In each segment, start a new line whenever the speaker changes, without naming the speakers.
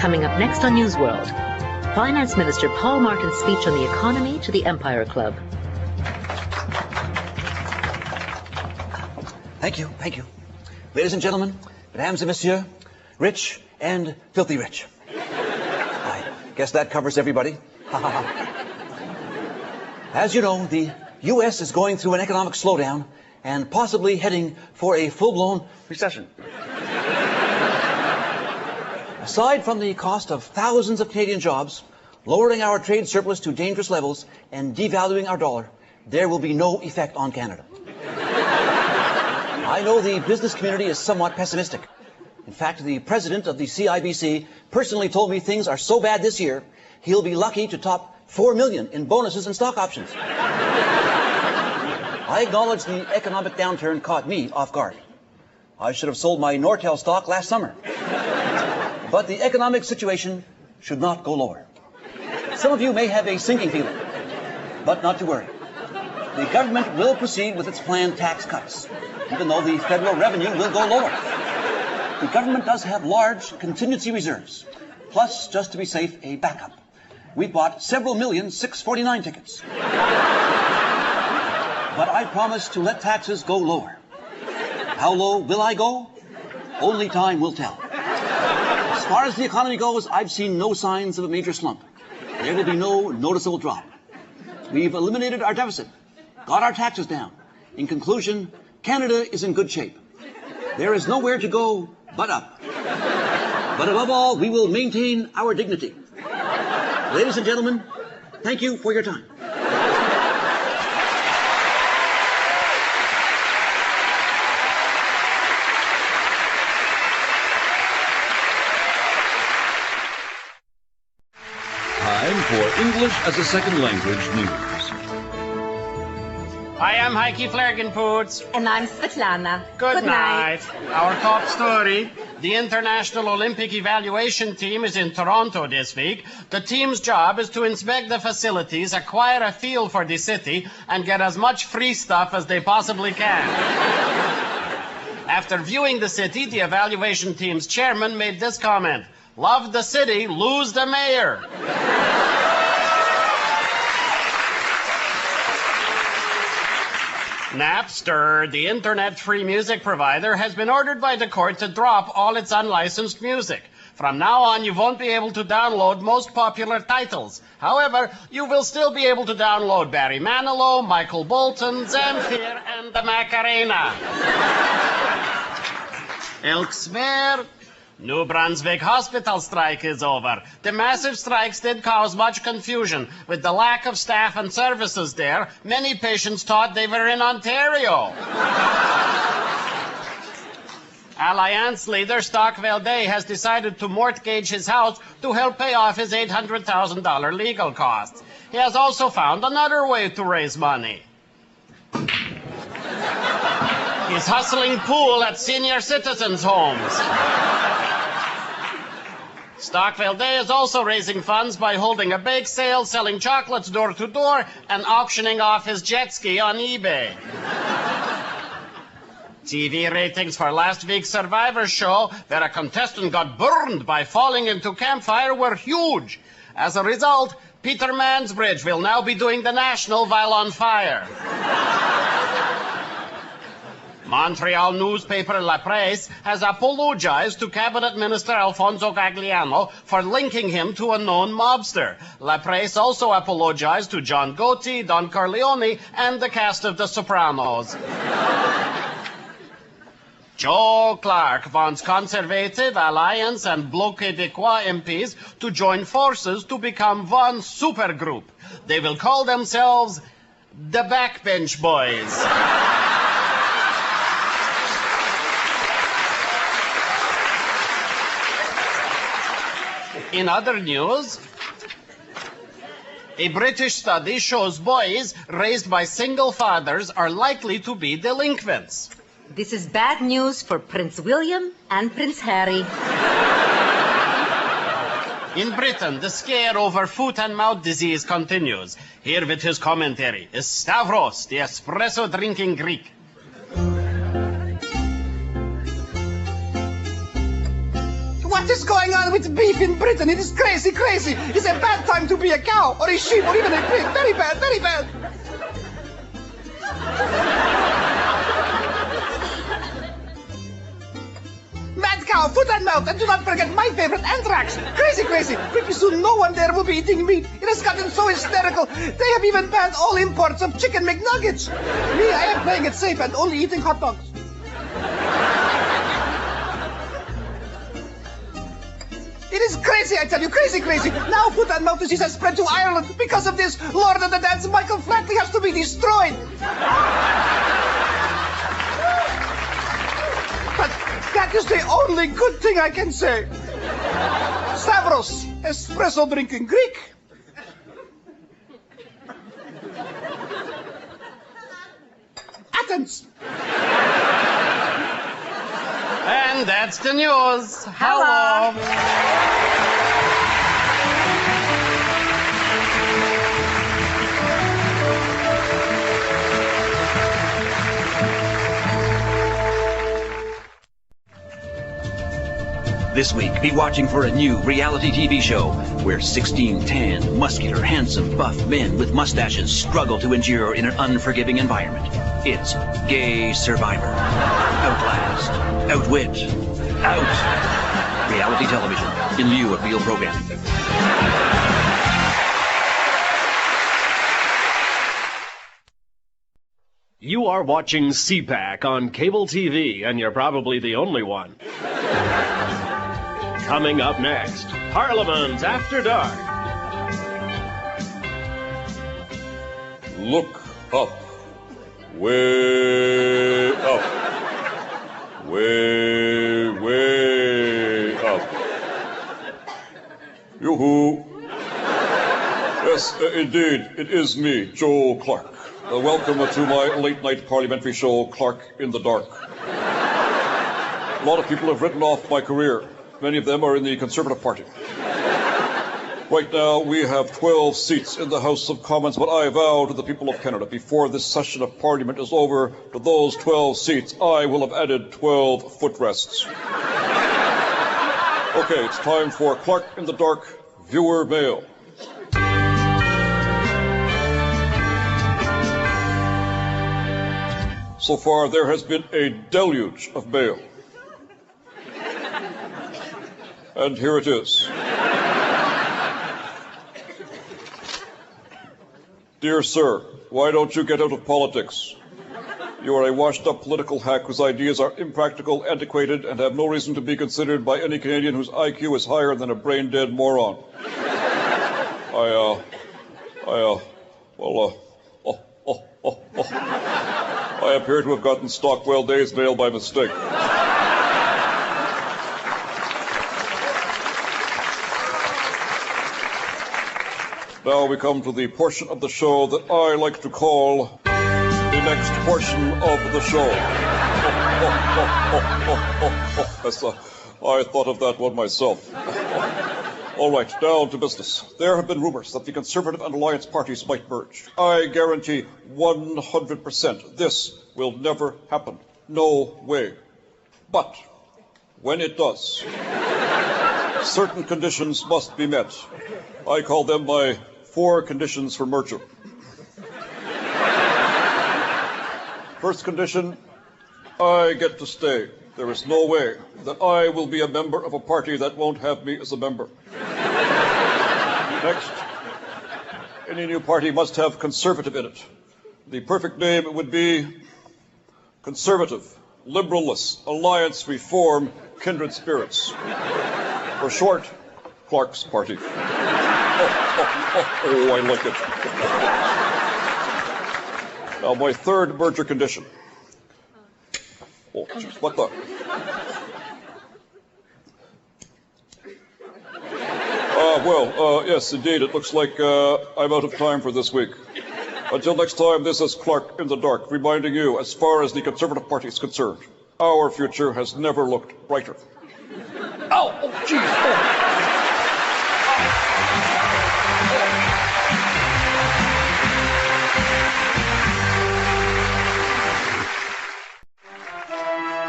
Coming up next on News World, Finance Minister Paul Martin's speech on the economy to the Empire Club.
Thank you. Ladies and gentlemen, mesdames et messieurs, rich and filthy rich. I guess that covers everybody. As you know, the U.S. is going through an economic slowdown and possibly heading for a full-blown recession. Aside from the cost of thousands of Canadian jobs, lowering our trade surplus to dangerous levels, and devaluing our dollar, there will be no effect on Canada. I know the business community is somewhat pessimistic. In fact, the president of the CIBC personally told me things are so bad this year, he'll be lucky to top $4 million in bonuses and stock options. I acknowledge the economic downturn caught me off guard. I should have sold my Nortel stock last summer. But the economic situation should not go lower. Some of you may have a sinking feeling, but not to worry. The government will proceed with its planned tax cuts, even though the federal revenue will go lower. The government does have large contingency reserves, plus, just to be safe, a backup. We bought several million 649 tickets. But I promise to let taxes go lower. How low will I go? Only time will tell. As far as the economy goes, I've seen no signs of a major slump. There will be no noticeable drop. We've eliminated our deficit, got our taxes down. In conclusion, Canada is in good shape. There is nowhere to go but up. But above all, we will maintain our dignity. Ladies and gentlemen, thank you for your time.
Time for English as a Second Language News.
I am Heike Flergenpoots.
And I'm Svetlana.
Good night. Our top story. The International Olympic Evaluation Team is in Toronto this week. The team's job is to inspect the facilities, acquire a feel for the city, and get as much free stuff as they possibly can. After viewing the city, the evaluation team's chairman made this comment: "Love the city, lose the mayor." Napster, the internet free music provider, has been ordered by the court to drop all its unlicensed music. From now on, you won't be able to download most popular titles. However, you will still be able to download Barry Manilow, Michael Bolton, Zamfir, and the Macarena. Elsewhere, New Brunswick hospital strike is over. The massive strikes did cause much confusion. With the lack of staff and services there, many patients thought they were in Ontario. Alliance leader Stockwell Day has decided to mortgage his house to help pay off his $800,000 legal costs. He has also found another way to raise money. He's hustling pool at senior citizens' homes. Stockwell Day is also raising funds by holding a bake sale, selling chocolates door to door, and auctioning off his jet ski on eBay. TV ratings for last week's Survivor show, where a contestant got burned by falling into campfire, were huge. As a result, Peter Mansbridge will now be doing the national while on fire. Montreal newspaper La Presse has apologized to Cabinet Minister Alfonso Gagliano for linking him to a known mobster. La Presse also apologized to John Gotti, Don Corleone, and the cast of The Sopranos. Joe Clark wants Conservative, Alliance, and Bloc Québécois MPs to join forces to become one supergroup. They will call themselves the Backbench Boys. In other news, a British study shows boys raised by single fathers are likely to be delinquents.
This is bad news for Prince William and Prince Harry.
In Britain, the scare over foot and mouth disease continues. Here with his commentary is Stavros, the espresso-drinking Greek.
What What is going on with beef in Britain? It is crazy, crazy. It's a bad time to be a cow, or a sheep, or even a pig. Very bad, very bad. Mad cow, foot and mouth, and do not forget my favorite, anthrax. Crazy, crazy. Pretty soon no one there will be eating meat. It has gotten so hysterical. They have even banned all imports of chicken McNuggets. Me, I am playing it safe and only eating hot dogs. It is crazy, I tell you, crazy, crazy. Now foot and mouth disease has spread to Ireland. Because of this, Lord of the Dance, Michael Flatley has to be destroyed. But that is the only good thing I can say. Stavros, espresso drinking Greek. Athens.
And that's the news. Hello.
This week, be watching for a new reality TV show where 16 tan, muscular, handsome, buff men with mustaches struggle to endure in an unforgiving environment. It's Gay Survivor. Outlast. Outwit. Out. Reality television in lieu of real programming.
You are watching CPAC on cable TV, and you're probably the only one. Coming up next, Parliament After Dark.
Look up. Way up. Way up. Yoo-hoo. Yes, indeed, it is me, Joe Clark. Welcome to my late-night parliamentary show, Clark in the Dark. A lot of people have written off my career. Many of them are in the Conservative Party. Right now, we have 12 seats in the House of Commons, but I vow to the people of Canada, before this session of Parliament is over, to those 12 seats, I will have added 12 footrests. Okay, it's time for Clark in the Dark Viewer Mail. So far, there has been a deluge of mail. And here it is. Dear sir, why don't you get out of politics? You are a washed-up political hack whose ideas are impractical, antiquated, and have no reason to be considered by any Canadian whose IQ is higher than a brain-dead moron. I appear to have gotten Stockwell Days mail by mistake. Now we come to the portion of the show that I like to call the next portion of the show. Yes, I thought of that one myself. All right, down to business. There have been rumors that the Conservative and Alliance parties might merge. I guarantee 100% this will never happen. No way. But when it does, certain conditions must be met. I call them my 4 conditions for merger. First condition, I get to stay. There is no way that I will be a member of a party that won't have me as a member. Next, any new party must have conservative in it. The perfect name would be Conservative, Liberalist, Alliance, Reform, Kindred Spirits. For short, Clark's Party. Oh, I like it. Now, my third merger condition. Oh, geez, what the? Yes, indeed, it looks like I'm out of time for this week. Until next time, this is Clark in the Dark, reminding you, as far as the Conservative Party is concerned, our future has never looked brighter. Ow! Oh, jeez!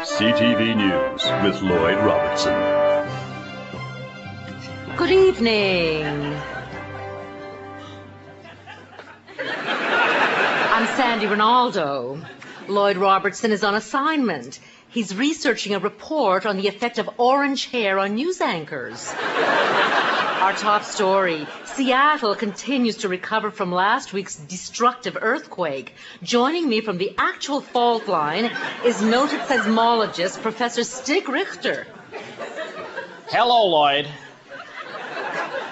CTV News with Lloyd Robertson.
Good evening. I'm Sandy Ronaldo. Lloyd Robertson is on assignment. He's researching a report on the effect of orange hair on news anchors. Our top story, Seattle continues to recover from last week's destructive earthquake. Joining me from the actual fault line is noted seismologist Professor Stig Richter.
Hello, Lloyd.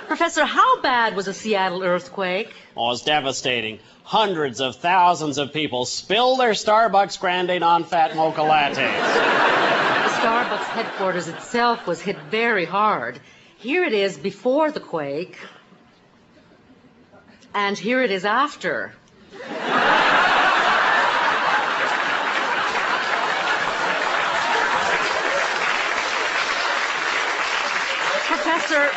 Professor, how bad was the Seattle earthquake?
Oh, it's devastating. Hundreds of thousands of people spilled their Starbucks Grande non-fat mocha lattes.
The Starbucks headquarters itself was hit very hard. Here it is before the quake, and here it is after. Professor,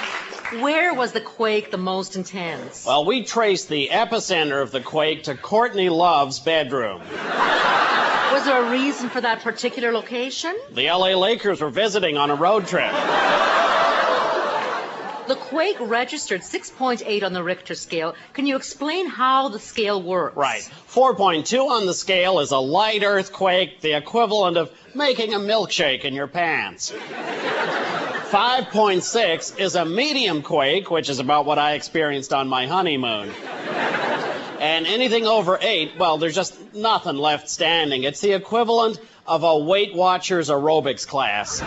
where was the quake the most intense?
Well, we traced the epicenter of the quake to Courtney Love's bedroom.
Was there a reason for that particular location?
The LA Lakers were visiting on a road trip.
The quake registered 6.8 on the Richter scale. Can you explain how the scale works?
Right. 4.2 on the scale is a light earthquake, the equivalent of making a milkshake in your pants. 5.6 is a medium quake, which is about what I experienced on my honeymoon. And anything over 8, well, there's just nothing left standing. It's the equivalent of a Weight Watchers aerobics class.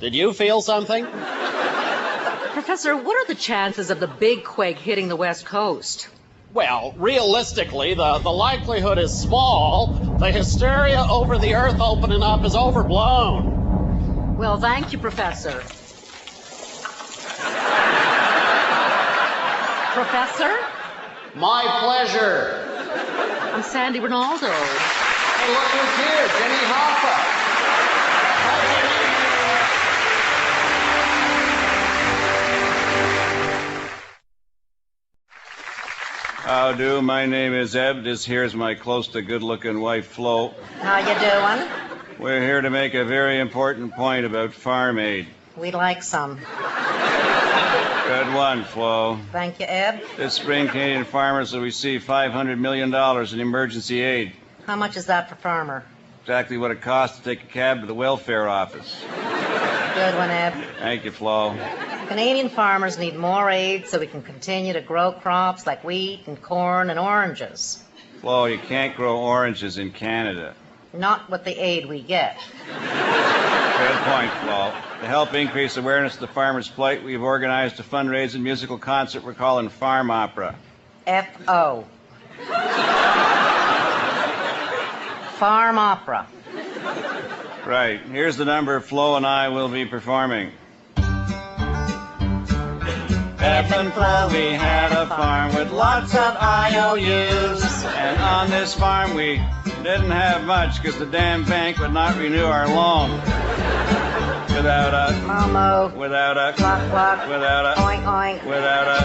Did you feel something?
Professor, what are the chances of the big quake hitting the West Coast?
Well, realistically, the likelihood is small. The hysteria over the Earth opening up is overblown.
Well, thank you, Professor. Professor?
My pleasure.
I'm Sandy Ronaldo.
Hey, look who's here, Jenny Hoffa.
How do? My name is Eb. This here's my close to good-looking wife, Flo.
How you doing?
We're here to make a very important point about farm aid.
We'd like some.
Good one, Flo.
Thank you, Eb.
This spring, Canadian farmers will receive $500 million in emergency aid.
How much is that per farmer?
Exactly what it costs to take a cab to the welfare office.
Good one, Eb.
Thank you, Flo.
Canadian farmers need more aid so we can continue to grow crops like wheat and corn and oranges.
Flo, you can't grow oranges in Canada.
Not with the aid we get.
Good point, Flo. To help increase awareness of the farmers' plight, we've organized a fundraising musical concert we're calling Farm Opera.
F-O. Farm Opera.
Right. Here's the number Flo and I will be performing. Eb and Flo, we had a farm with lots of IOUs. And on this farm we didn't have much because the damn bank would not renew our loan. Without a
Momo.
Without a
Clock, clock.
Without a
Oink, oink.
Without a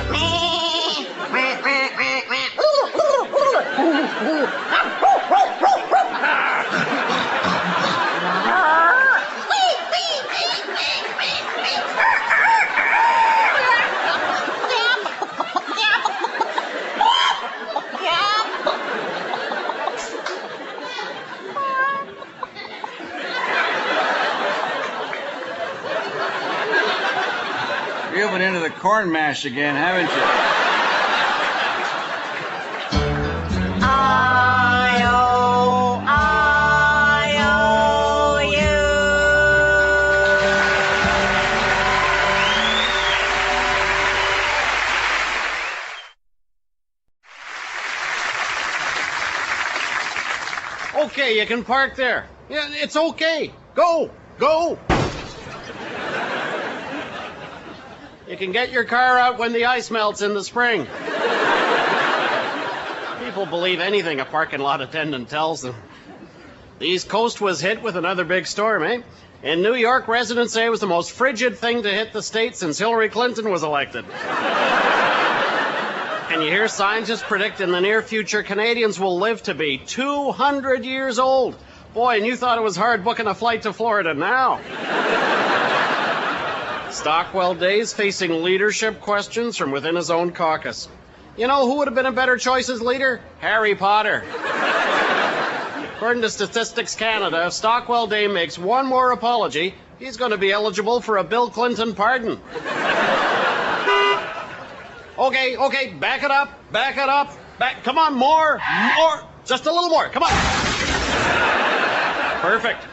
You've been into the corn mash again, haven't you?
Okay, you can park there. Yeah, it's okay. Go. You can get your car out when the ice melts in the spring. People believe anything a parking lot attendant tells them. The East Coast was hit with another big storm, eh? In New York, residents say it was the most frigid thing to hit the state since Hillary Clinton was elected. And you hear scientists predict in the near future Canadians will live to be 200 years old. Boy, and you thought it was hard booking a flight to Florida now. Stockwell Days facing leadership questions from within his own caucus. You know who would have been a better choice as leader? Harry Potter. According to Statistics Canada, if Stockwell Day makes one more apology, he's going to be eligible for a Bill Clinton pardon. Okay, back it up. Come on, more. Just a little more, come on. Perfect.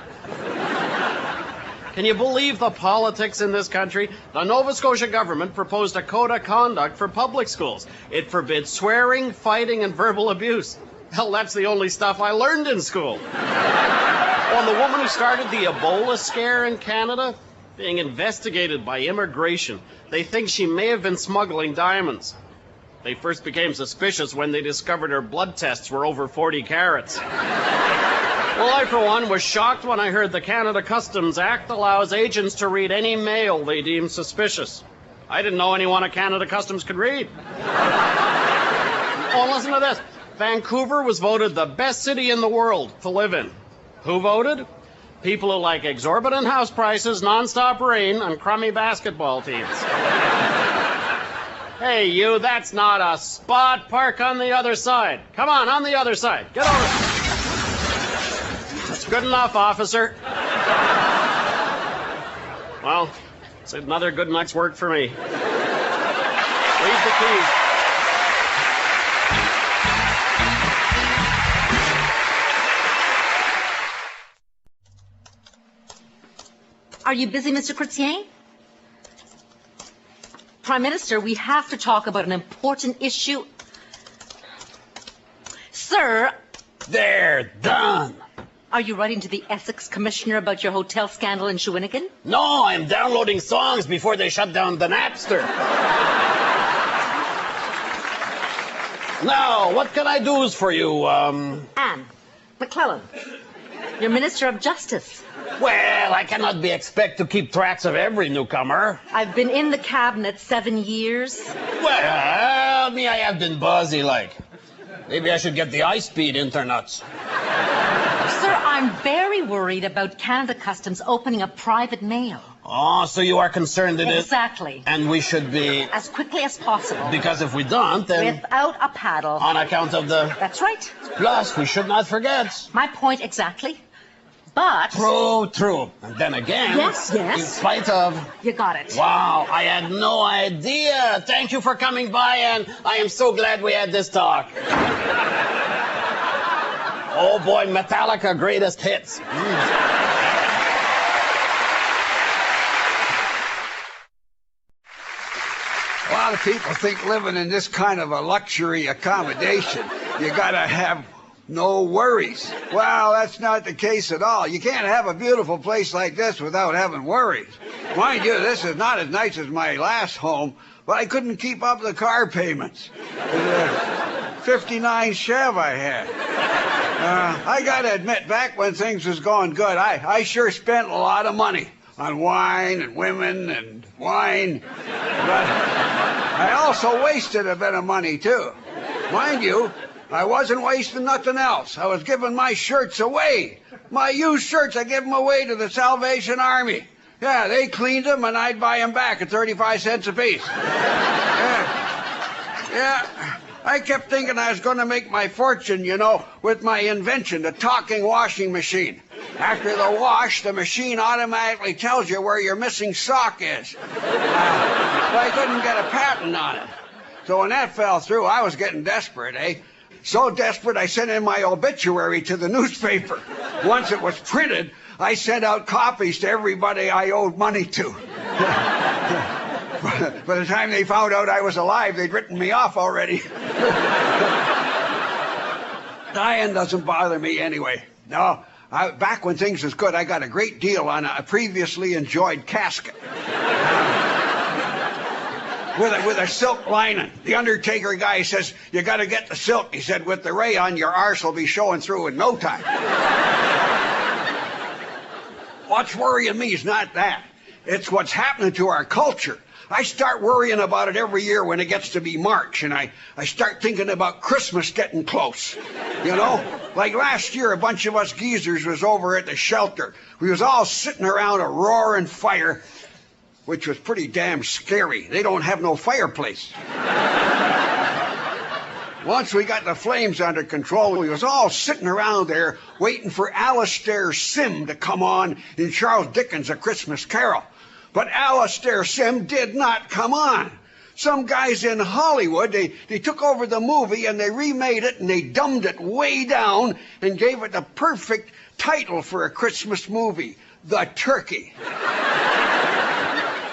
Can you believe the politics in this country? The Nova Scotia government proposed a code of conduct for public schools. It forbids swearing, fighting, and verbal abuse. Hell, that's the only stuff I learned in school. Well, the woman who started the Ebola scare in Canada, being investigated by immigration. They think she may have been smuggling diamonds. They first became suspicious when they discovered her blood tests were over 40 carats. Well, I, for one, was shocked when I heard the Canada Customs Act allows agents to read any mail they deem suspicious. I didn't know anyone at Canada Customs could read. Oh, listen to this. Vancouver was voted the best city in the world to live in. Who voted? People who like exorbitant house prices, nonstop rain, and crummy basketball teams. Hey, you, that's not a spot. Park on the other side. Come on the other side. Get over. That's good enough, officer. Well, it's another good night's work for me. Leave the keys.
Are you busy, Mr. Chrétien? Prime Minister, we have to talk about an important issue. Sir.
There, done.
Are you writing to the Essex Commissioner about your hotel scandal in Shawinigan?
No, I'm downloading songs before they shut down the Napster. Now, what can I do for you,
Anne McClellan, your Minister of Justice.
Well, I cannot be expected to keep tracks of every newcomer.
I've been in the cabinet 7 years.
Well, me, I have been buzzy like. Maybe I should get the high-speed internets.
Sir, I'm very worried about Canada Customs opening up private mail.
Oh, so you are concerned in it?
Exactly.
And we should be...
As quickly as possible.
Because if we don't, then...
Without a paddle.
On account of the...
That's right.
Plus, we should not forget.
My point exactly. But...
True. And then again...
Yes.
In spite of...
You got it.
Wow, I had no idea. Thank you for coming by, and I am so glad we had this talk. Oh boy, Metallica greatest hits.
A lot of people think living in this kind of a luxury accommodation, you gotta have no worries. Well, that's not the case at all. You can't have a beautiful place like this without having worries. Mind you, this is not as nice as my last home, but I couldn't keep up the car payments. The 59 Chev I had. I gotta admit, back when things was going good, I sure spent a lot of money on wine and women and wine. But I also wasted a bit of money, too. Mind you, I wasn't wasting nothing else. I was giving my shirts away. My used shirts, I gave them away to the Salvation Army. Yeah, they cleaned them, and I'd buy them back at 35 cents a piece. Yeah. I kept thinking I was going to make my fortune, with my invention, the talking washing machine. After the wash, the machine automatically tells you where your missing sock is. But I couldn't get a patent on it. So when that fell through, I was getting desperate, So desperate, I sent in my obituary to the newspaper. Once it was printed, I sent out copies to everybody I owed money to. By the time they found out I was alive, they'd written me off already. Dying doesn't bother me anyway. No, back when things was good, I got a great deal on a previously enjoyed casket. With a silk lining. The undertaker guy says, you got to get the silk. He said, with the rayon, your arse will be showing through in no time. What's worrying me is not that. It's what's happening to our culture. I start worrying about it every year when it gets to be March, and I start thinking about Christmas getting close. Like last year, a bunch of us geezers was over at the shelter. We was all sitting around a roaring fire which was pretty damn scary. They don't have no fireplace. Once we got the flames under control, we was all sitting around there waiting for Alastair Sim to come on in Charles Dickens' A Christmas Carol. But Alastair Sim did not come on. Some guys in Hollywood, they took over the movie and they remade it and they dumbed it way down and gave it the perfect title for a Christmas movie, The Turkey.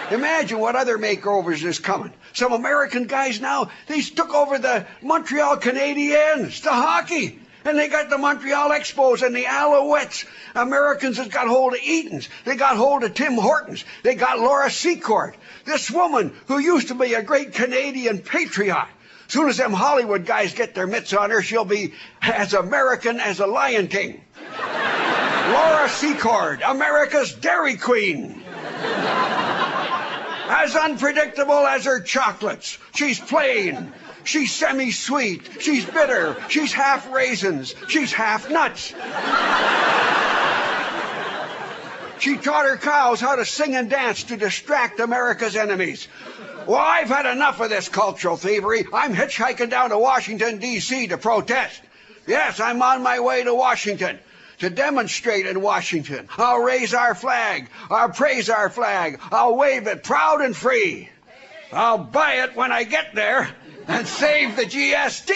Imagine what other makeovers is coming. Some American guys now, they took over the Montreal Canadiens, the hockey. And they got the Montreal Expos and the Alouettes. Americans has got hold of Eaton's. They got hold of Tim Hortons. They got Laura Secord. This woman who used to be a great Canadian patriot. Soon as them Hollywood guys get their mitts on her, she'll be as American as a Lion King. Laura Secord, America's Dairy Queen. As unpredictable as her chocolates. She's plain. She's semi-sweet. She's bitter. She's half raisins. She's half nuts. She taught her cows how to sing and dance to distract America's enemies. Well, I've had enough of this cultural thievery. I'm hitchhiking down to Washington, D.C. to protest. Yes, I'm on my way to Washington. To demonstrate in Washington. I'll raise our flag. I'll praise our flag. I'll wave it proud and free. I'll buy it when I get there and save the GST.